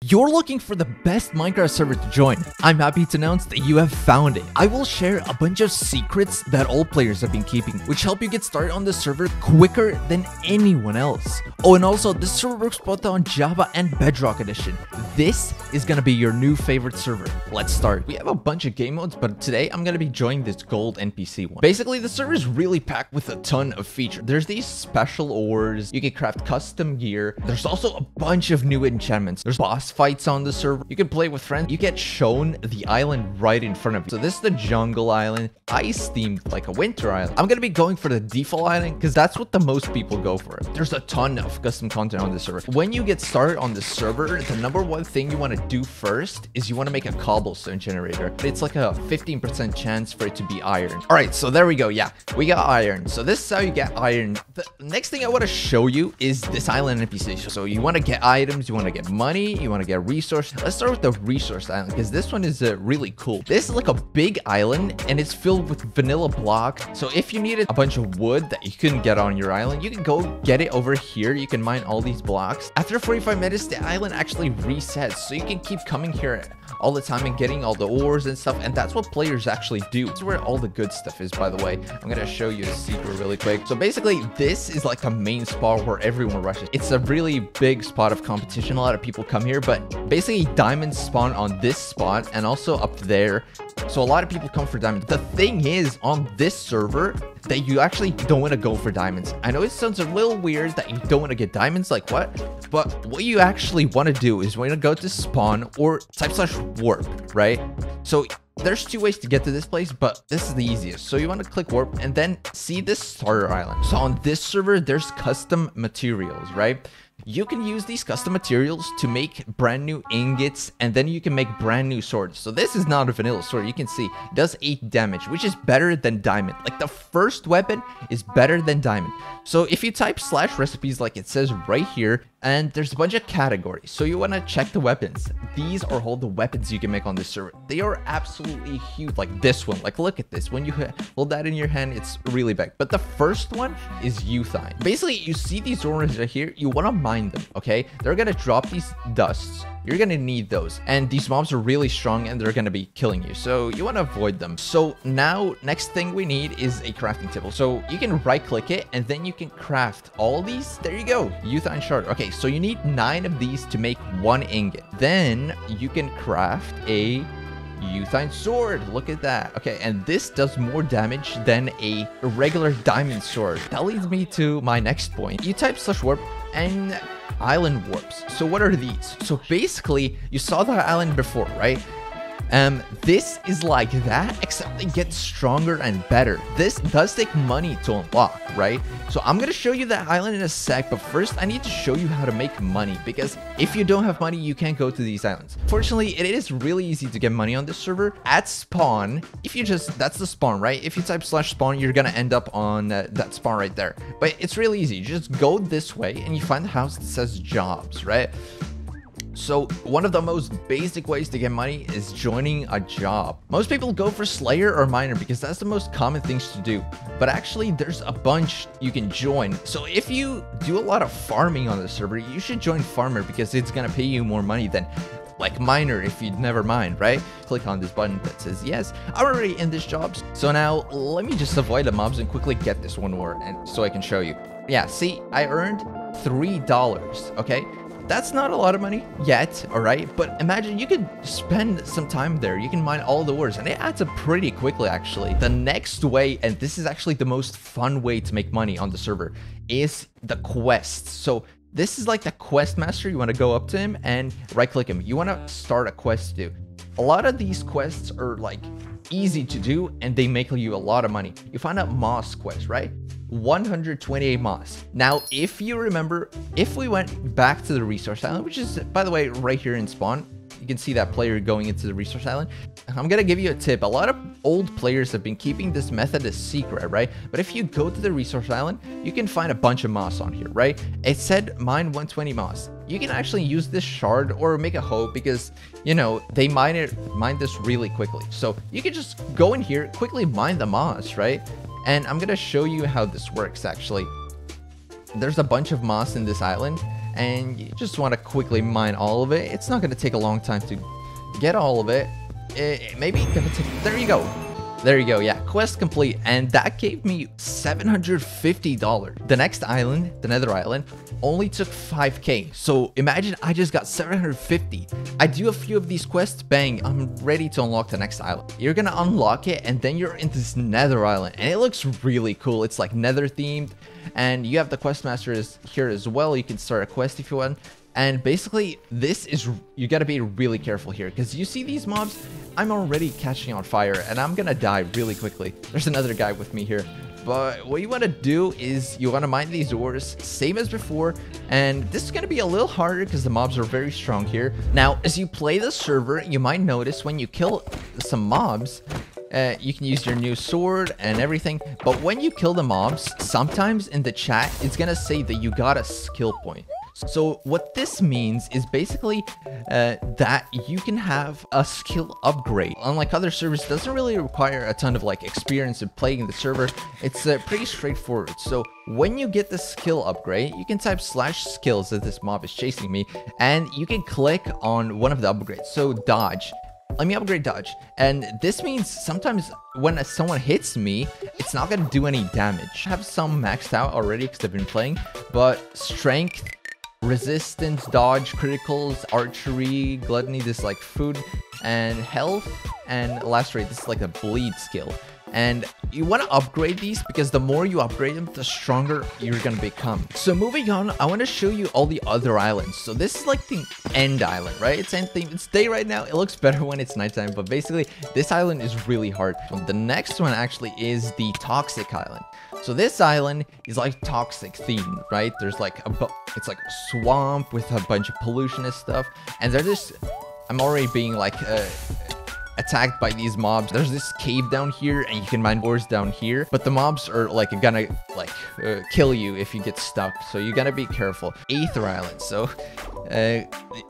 You're looking for the best Minecraft server to join. I'm happy to announce that you have found it. I will share a bunch of secrets that all players have been keeping, which help you get started on the server quicker than anyone else. Oh, and also, this server works both on Java and Bedrock edition. This is gonna be your new favorite server. Let's start. We have a bunch of game modes, but today I'm gonna be joining this gold NPC one. Basically, the server is really packed with a ton of features. There's these special ores, you can craft custom gear. There's also a bunch of new enchantments. There's boss fights on the server. You can play with friends. You get shown the island right in front of you. So this is the jungle island, ice themed like a winter island. I'm gonna be going for the default island because that's what the most people go for. There's a ton of custom content on the server. When you get started on the server, the number one thing you want to do first is you want to make a cobblestone generator. It's like a 15% chance for it to be iron. All right, so there we go. Yeah, we got iron. So this is how you get iron. The next thing I want to show you is this island NPC. So you want to get items, you want to get money, you want to get resource. Let's start with the resource island because this one is really cool. This is like a big island and it's filled with vanilla block. So if you needed a bunch of wood that you couldn't get on your island, you can go get it over here. You can mine all these blocks. After 45 minutes, the island actually resets. So you can keep coming here all the time and getting all the ores and stuff. And that's what players actually do. This is where all the good stuff is, by the way. I'm going to show you a secret really quick. So basically, this is like a main spot where everyone rushes. It's a really big spot of competition. A lot of people come here, but basically diamonds spawn on this spot and also up there. So a lot of people come for diamonds. The thing is, on this server, that you actually don't want to go for diamonds. I know it sounds a little weird that you don't want to get diamonds, like what? But what you actually want to do is want to go to spawn or /warp, right? So there's two ways to get to this place, but this is the easiest. So you want to click warp and then see this starter island. So on this server, there's custom materials, right? You can use these custom materials to make brand new ingots, and then you can make brand new swords. So this is not a vanilla sword. You can see it does 8 damage, which is better than diamond. Like the first weapon is better than diamond. So if you type /recipes like it says right here, and there's a bunch of categories. So you want to check the weapons. These are all the weapons you can make on this server. They are absolutely huge. Like this one. Like look at this. When you hold that in your hand, it's really big. But the first one is euthine. Basically, you see these ores right here. You want to mine them, okay? They're going to drop these dusts. You're going to need those. And these mobs are really strong and they're going to be killing you. So you want to avoid them. So now, next thing we need is a crafting table. So you can right click it and then you can craft all these. There you go. Euthine shard. Okay, so you need 9 of these to make 1 ingot. Then you can craft a euthine sword. Look at that. Okay, and this does more damage than a regular diamond sword. That leads me to my next point. You type /warp and island warps. So what are these? So basically, you saw the island before, right? This is like that, except it gets stronger and better. This does take money to unlock, right? So I'm gonna show you that island in a sec, but first I need to show you how to make money, because if you don't have money, you can't go to these islands. Fortunately, it is really easy to get money on this server. At spawn, if you just, that's the spawn, right? If you type /spawn, you're gonna end up on that spawn right there. But it's really easy. You just go this way and you find the house that says jobs, right? So one of the most basic ways to get money is joining a job. Most people go for Slayer or Miner because that's the most common things to do. But actually, there's a bunch you can join. So if you do a lot of farming on the server, you should join Farmer because it's going to pay you more money than like Miner if you'd never mined, right? Click on this button that says yes. I'm already in this job. So now let me just avoid the mobs and quickly get this one ore, and so I can show you. Yeah, see, I earned $3, okay? That's not a lot of money yet, all right? But imagine you could spend some time there. You can mine all the ores, and it adds up pretty quickly, actually. The next way, and this is actually the most fun way to make money on the server, is the quests. So this is like the quest master. You want to go up to him and right-click him. You want to start a quest to do. A lot of these quests are like easy to do, and they make you a lot of money. You find out moss quest, right? 128 moss. Now, if you remember, if we went back to the resource island, which is, by the way, right here in spawn, you can see that player going into the resource island. I'm gonna give you a tip. A lot of old players have been keeping this method a secret, right? But if you go to the resource island, you can find a bunch of moss on here, right? It said mine 120 moss. You can actually use this shard or make a hoe because, you know, they mine this really quickly. So you can just go in here, quickly mine the moss, right? And I'm gonna show you how this works, actually. There's a bunch of moss in this island, and you just want to quickly mine all of it. It's not going to take a long time to get all of it. Maybe it's going to take... There you go. There you go, yeah, quest complete, and that gave me $750. The next island, the Nether Island, only took 5k, so imagine I just got 750. I do a few of these quests, bang, I'm ready to unlock the next island. You're gonna unlock it, and then you're in this Nether Island, and it looks really cool. It's like Nether themed, and you have the quest master is here as well. You can start a quest if you want. And basically, this is, you gotta be really careful here, because you see these mobs, I'm already catching on fire, and I'm gonna die really quickly. There's another guy with me here. But what you want to do is you want to mine these ores, same as before, and this is going to be a little harder because the mobs are very strong here. Now, as you play the server, you might notice when you kill some mobs, you can use your new sword and everything, but when you kill the mobs, sometimes in the chat, it's going to say that you got a skill point. So what this means is basically that you can have a skill upgrade. Unlike other servers, it doesn't really require a ton of like experience in playing the server. It's pretty straightforward. So when you get the skill upgrade, you can type /skills that this mob is chasing me, and you can click on one of the upgrades. So dodge. Let me upgrade dodge. And this means sometimes when someone hits me, it's not going to do any damage. I have some maxed out already because I've been playing, but strength, resistance, dodge, criticals, archery, gluttony, this is like food, and health, and last rate, this is like a bleed skill. And you want to upgrade these because the more you upgrade them, the stronger you're going to become. So moving on, I want to show you all the other islands. So this is like the end island, right? It's end theme. It's day right now. It looks better when it's nighttime, but basically this island is really hard. The next one actually is the toxic island. So this island is like toxic themed, right? There's like it's like a swamp with a bunch of pollution and stuff. And they're just, I'm already being like attacked by these mobs. There's this cave down here, and you can mine ores down here, but the mobs are like gonna like kill you if you get stuck, so you gotta be careful. Aether Island. So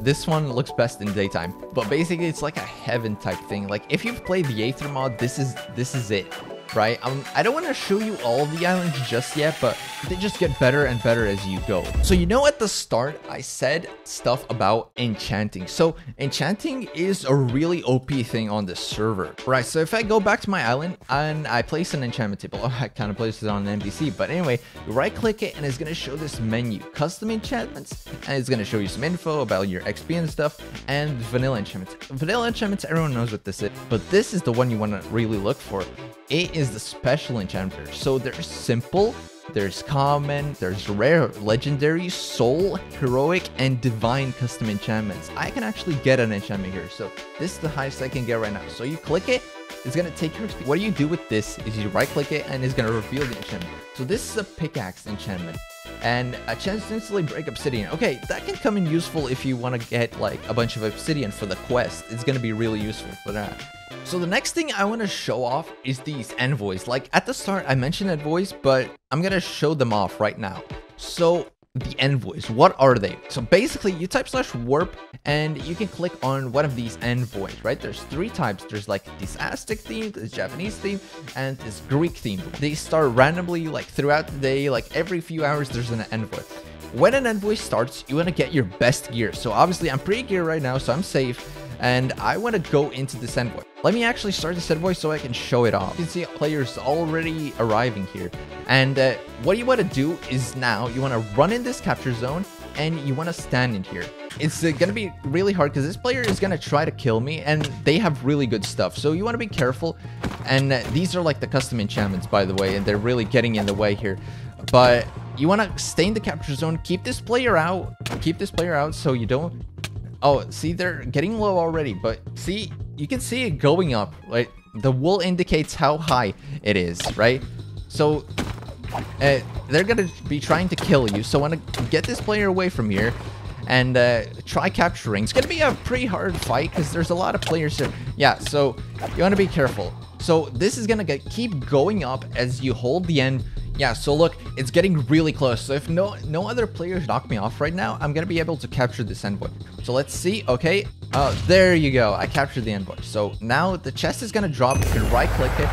this one looks best in daytime, but basically it's like a heaven type thing. Like if you've played the Aether mod, this is it, right? I don't want to show you all of the islands just yet, but they just get better and better as you go. So you know, at the start I said stuff about enchanting. So enchanting is a really OP thing on this server, right? So if I go back to my island and I place an enchantment table, I kind of place it on an NPC, but anyway, you right click it and it's going to show this menu, custom enchantments, and it's going to show you some info about your XP and stuff, and vanilla enchantments. Vanilla enchantments, everyone knows what this is, but this is the one you want to really look for. It is the special enchantment. So there's simple, there's common, there's rare, legendary, soul, heroic, and divine custom enchantments. I can actually get an enchantment here. So this is the highest I can get right now. So you click it, it's going to take your XP. What you do with this is you right click it and it's going to reveal the enchantment. So this is a pickaxe enchantment. And a chance to instantly break obsidian. Okay, that can come in useful if you want to get like a bunch of obsidian for the quest. It's going to be really useful for that. So the next thing I want to show off is these envoys. Like at the start, I mentioned envoys, but I'm going to show them off right now. So the envoys, what are they? So basically you type /warp and you can click on one of these envoys, right? There's three types. There's like this Aztec theme, this Japanese theme, and this Greek theme. They start randomly like throughout the day, like every few hours there's an envoy. When an envoy starts, you want to get your best gear. So obviously I'm pre-gear right now, so I'm safe. And I want to go into this envoy. Let me actually start this envoy so I can show it off. You can see players already arriving here. And what you want to do is now you want to run in this capture zone and you want to stand in here. It's going to be really hard because this player is going to try to kill me and they have really good stuff. So you want to be careful. And these are like the custom enchantments, by the way, and they're really getting in the way here. But you want to stay in the capture zone, keep this player out so you don't... Oh, see, they're getting low already, but see, you can see it going up, right? The wool indicates how high it is, right? So they're gonna be trying to kill you, so I want to get this player away from here and try capturing. It's gonna be a pretty hard fight because there's a lot of players here. Yeah, so you want to be careful. So this is gonna keep going up as you hold the end. Yeah, so look, it's getting really close. So if no other players knock me off right now, I'm gonna be able to capture this envoy. So let's see. Okay, there you go. I captured the envoy. So now the chest is gonna drop. You can right click it.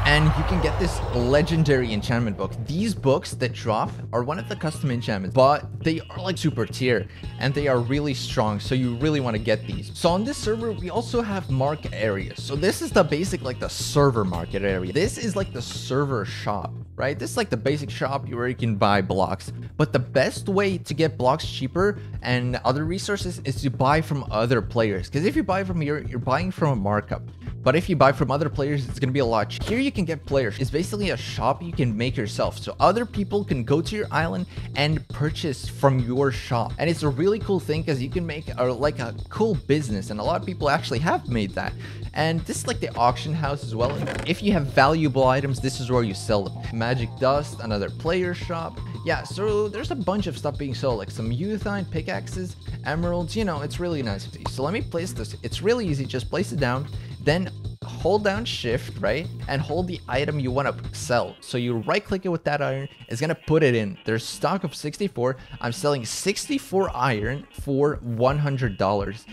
And you can get this legendary enchantment book. These books that drop are one of the custom enchantments, but they are like super tier and they are really strong. So you really want to get these. So on this server, we also have market areas. So this is the basic, like the server market area. This is like the server shop, right? This is like the basic shop where you can buy blocks. But the best way to get blocks cheaper and other resources is to buy from other players. Because if you buy from here, you're buying from a markup. But if you buy from other players, it's going to be a lot cheaper. Here you can get players. It's basically a shop you can make yourself. So other people can go to your island and purchase from your shop. And it's a really cool thing because you can make like a cool business. And a lot of people actually have made that. And this is like the auction house as well. And if you have valuable items, this is where you sell them. Magic dust, another player shop. Yeah, so there's a bunch of stuff being sold, like some Euthine, pickaxes, emeralds, you know, it's really nice. So let me place this. It's really easy. Just place it down, then hold down shift, right? And hold the item you want to sell. So you right click it with that iron. It's going to put it in. There's stock of 64. I'm selling 64 iron for $100.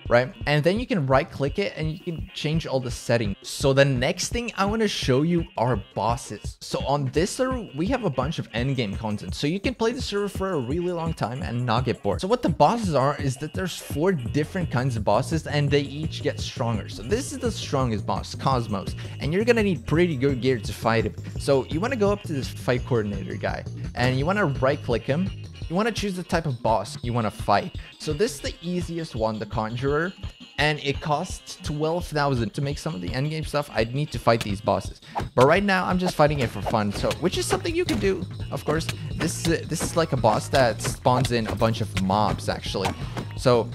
Right? And then you can right click it and you can change all the settings. So the next thing I want to show you are bosses. So on this server, we have a bunch of endgame content. So you can play the server for a really long time and not get bored. So what the bosses are is that there's 4 different kinds of bosses and they each get stronger. So this is the strongest boss, Cosmos, and you're going to need pretty good gear to fight him. So you want to go up to this fight coordinator guy and you want to right click him. You want to choose the type of boss you want to fight. So this is the easiest one, the Conjurer, and it costs 12,000 to make some of the endgame stuff. I'd need to fight these bosses, but right now I'm just fighting it for fun. So, which is something you can do, of course. This is like a boss that spawns in a bunch of mobs actually. So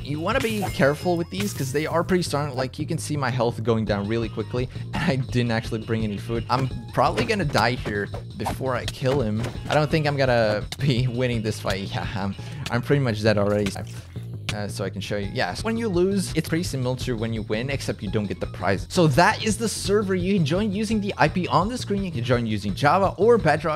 you want to be careful with these because they are pretty strong. Like you can see my health going down really quickly and I didn't actually bring any food. I'm probably gonna die here before I kill him. I don't think I'm gonna be winning this fight. Yeah, I'm pretty much dead already. So I can show you. Yes, when you lose, it's pretty similar to when you win, except you don't get the prize. So that is the server. You can join using the IP on the screen. You can join using Java or Bedrock.